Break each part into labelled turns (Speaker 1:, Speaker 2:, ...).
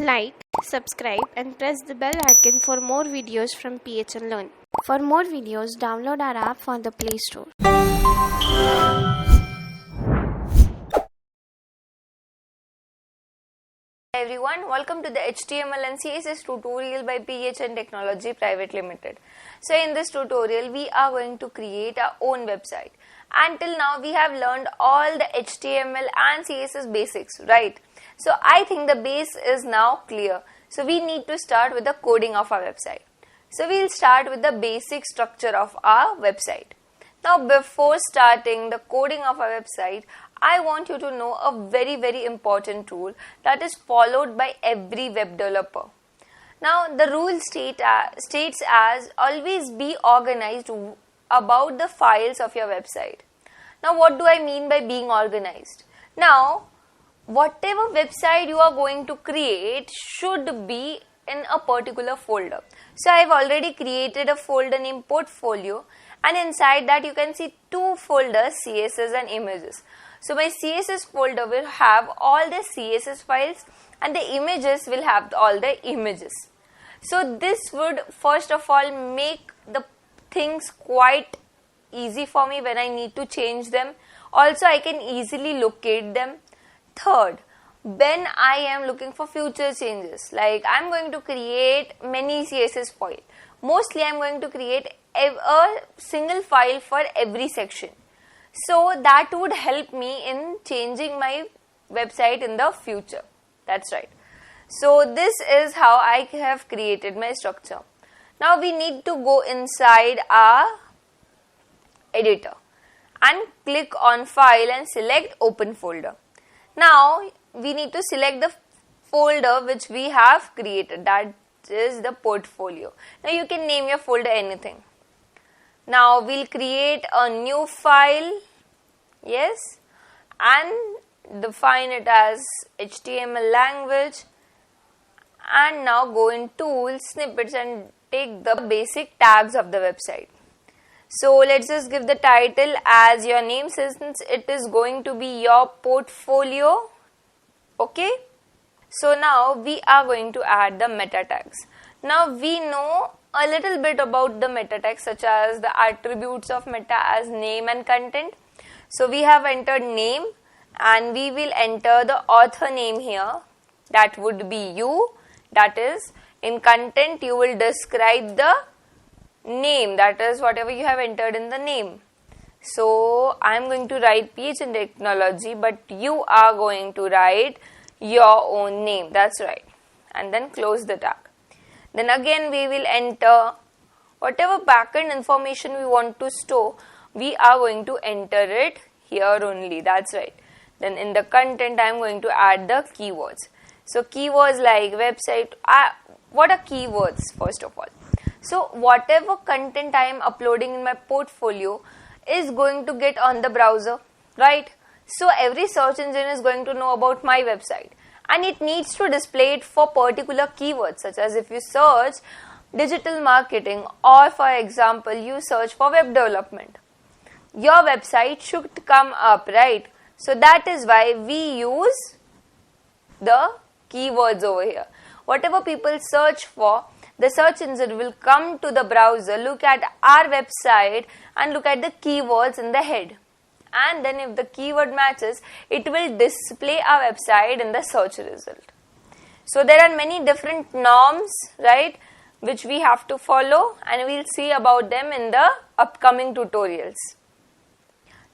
Speaker 1: Like, subscribe and press the bell icon for more videos from PHN Learn. For more videos, download our app from the Play Store.
Speaker 2: Hi everyone, welcome to the HTML and CSS tutorial by PHN Technology Private Limited. So in this tutorial, we are going to create our own website. Until now, we have learned all the HTML and CSS basics, right? So I think the base is now clear. So we need to start with the coding of our website. So we'll start with the basic structure of our website. Now before starting the coding of our website, I want you to know a very important rule that is followed by every web developer. Now the rule states as always be organized about the files of your website. Now what do I mean by being organized? Now whatever website you are going to create should be in a particular folder. So I have already created a folder named portfolio, and inside that you can see two folders, CSS and images. So my CSS folder will have all the CSS files and the images will have all the images. So this would first of all make the things quite easy for me when I need to change them. Also I can easily locate them. Third, when I am looking for future changes, like I am going to create many CSS files. Mostly I am going to create a single file for every section. So that would help me in changing my website in the future. That's right. So this is how I have created my structure. Now we need to go inside our editor and click on file and select open folder. Now we need to select the folder which we have created, that is the portfolio. Now you can name your folder anything. Now we'll create a new file, yes, and define it as HTML language, and now go in tools, snippets, and take the basic tags of the website. So let's just give the title as your name, since it is going to be your portfolio. Okay. So now we are going to add the meta tags. Now we know a little bit about the meta tags, such as the attributes of meta as name and content. So we have entered name and we will enter the author name here. That would be you. That is, in content you will describe the name, that is whatever you have entered in the name. So I am going to write PHN Technology, but you are going to write your own name. That's right. And then close the tag. Then again we will enter whatever backend information we want to store. We are going to enter it here only. That's right. Then in the content I am going to add the keywords. So keywords like website. What are keywords first of all? So whatever content I am uploading in my portfolio is going to get on the browser, right? So every search engine is going to know about my website, and it needs to display it for particular keywords, such as if you search digital marketing, or for example you search for web development, your website should come up, right? So that is why we use the keywords over here. Whatever people search for, the search engine will come to the browser, look at our website and look at the keywords in the head. And then if the keyword matches, it will display our website in the search result. So there are many different norms, right, which we have to follow, and we'll see about them in the upcoming tutorials.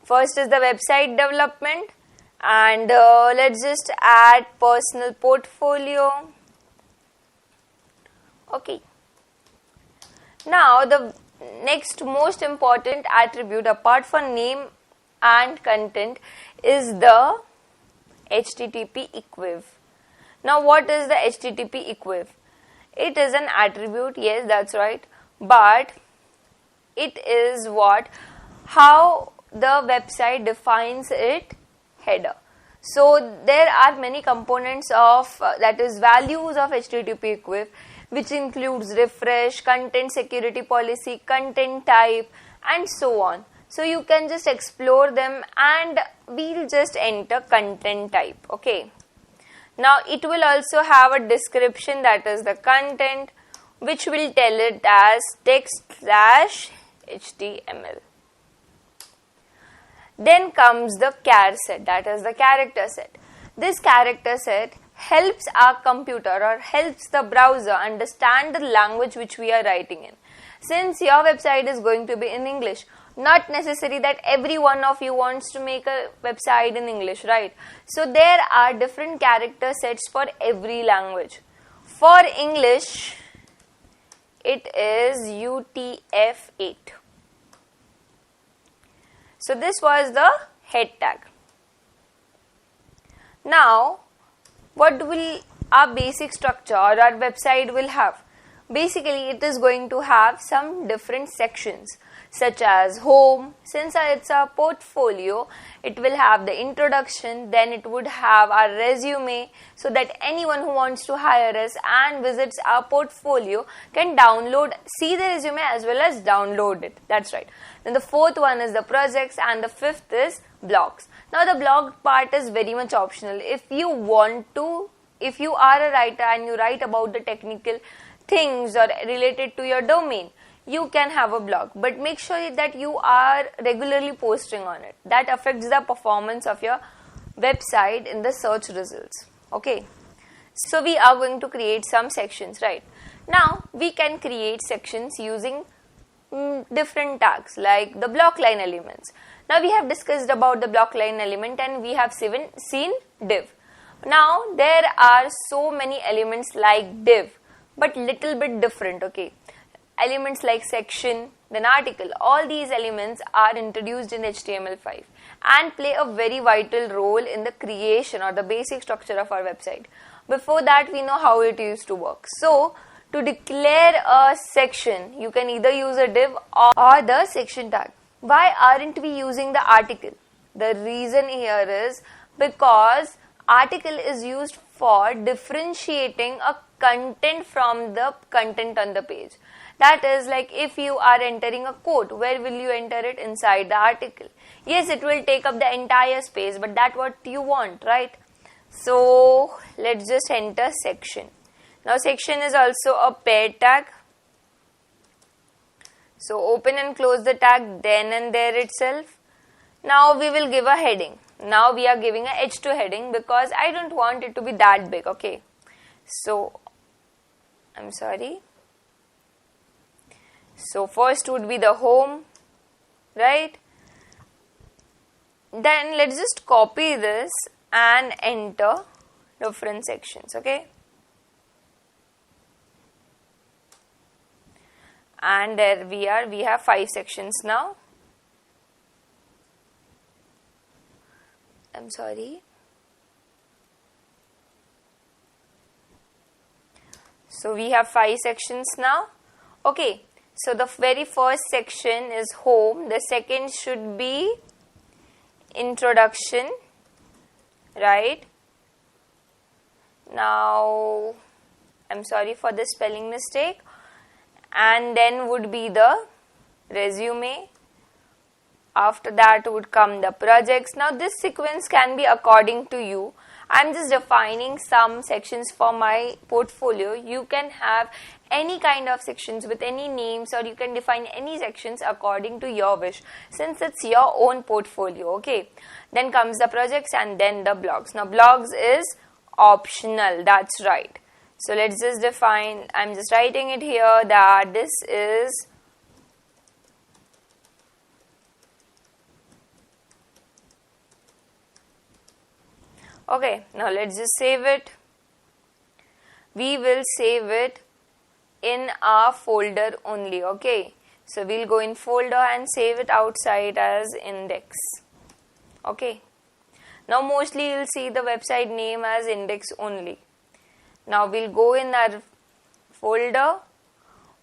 Speaker 2: First is the website development, and let's just add personal portfolio. Okay. Now the next most important attribute apart from name and content is the HTTP equiv. Now what is the HTTP equiv? It is an attribute, yes, that's right, but it is how the website defines its header. So there are many components of that is values of HTTP equiv, which includes refresh, content security policy, content type, and so on. So you can just explore them, and we'll just enter content type. Okay. Now it will also have a description, that is the content, which will tell it as text/HTML. Then comes the char set, that is the character set. This character set helps our computer or helps the browser understand the language which we are writing in. Since your website is going to be in English, not necessary that every one of you wants to make a website in English, right? So there are different character sets for every language. For English, it is UTF-8. So this was the head tag. Now, what will our basic structure or our website will have? Basically, it is going to have some different sections, such as home. Since it's a portfolio, it will have the introduction, then it would have our resume, so that anyone who wants to hire us and visits our portfolio can see the resume as well as download it. That's right. Then the fourth one is the projects, and the fifth is blogs. Now the blog part is very much optional. If you are a writer and you write about the technical things or related to your domain, you can have a blog, but make sure that you are regularly posting on it. That affects the performance of your website in the search results. Okay, so we are going to create some sections, right? Now we can create sections using different tags like the block line elements. Now we have discussed about the block line element and we have seen div. Now there are so many elements like div, but little bit different, okay? Elements like section, then article, all these elements are introduced in HTML5 and play a very vital role in the creation or the basic structure of our website. Before that, we know how it used to work. So, to declare a section, you can either use a div or the section tag. Why aren't we using the article? The reason here is because article is used for differentiating a content from the content on the page. That is, like if you are entering a quote, where will you enter it? Inside the article. Yes, it will take up the entire space, but that's what you want, right? So let's just enter section. Now section is also a pair tag. So open and close the tag then and there itself. Now we will give a heading. Now we are giving a H2 heading because I don't want it to be that big, okay? So, I'm sorry. So first would be the home, right? Then let's just copy this and enter different sections, okay? And there we are, we have 5 sections now. I'm sorry. So we have 5 sections now. Okay, so the very first section is home. The second should be introduction, right? Now, I'm sorry for the spelling mistake. And then would be the resume. After that would come the projects. Now this sequence can be according to you. I'm just defining some sections for my portfolio. You can have any kind of sections with any names, or you can define any sections according to your wish, since it's your own portfolio, okay? Then comes the projects and then the blogs. Now blogs is optional, that's right. So let's just define, I'm just writing it here that this is okay. Now let's just save it. We will save it in our folder only, okay? So we'll go in folder and save it outside as index, okay? Now mostly you'll see the website name as index only. Now we'll go in our folder,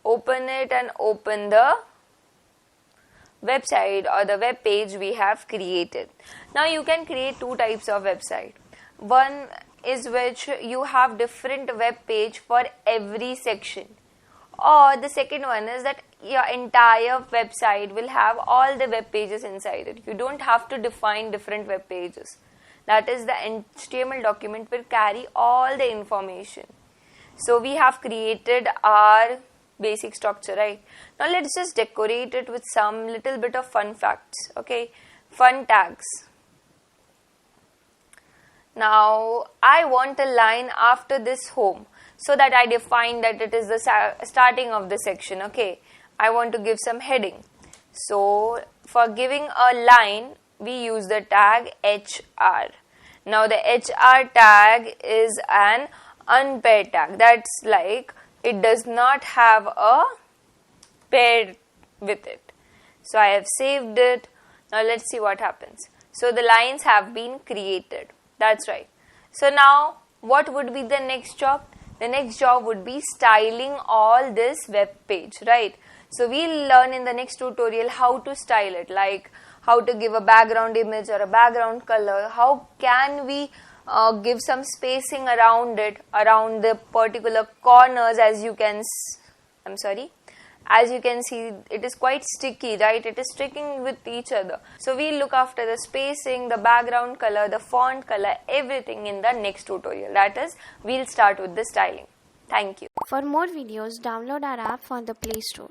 Speaker 2: open it and open the website or the web page we have created. Now you can create 2 types of website. One is which you have different web page for every section, or the second one is that your entire website will have all the web pages inside it. You don't have to define different web pages. that is the HTML document will carry all the information. So we have created our basic structure, right? Now let's just decorate it with some little bit of fun facts, okay? Fun tags. Now I want a line after this home, so that I define that it is the starting of the section, okay? I want to give some heading. So for giving a line, we use the tag HR. Now the HR tag is an unpaired tag. That's like it does not have a pair with it. So I have saved it. Now let's see what happens. So the lines have been created. That's right. So now what would be the next job? The next job would be styling all this web page, right? So we'll learn in the next tutorial how to style it, like how to give a background image or a background color. How can we give some spacing around it, around the particular corners, as you can see, it is quite sticky, right? It is sticking with each other. So we'll look after the spacing, the background color, the font color, everything in the next tutorial. That is, we'll start with the styling. Thank you.
Speaker 1: For more videos, download our app from the Play Store.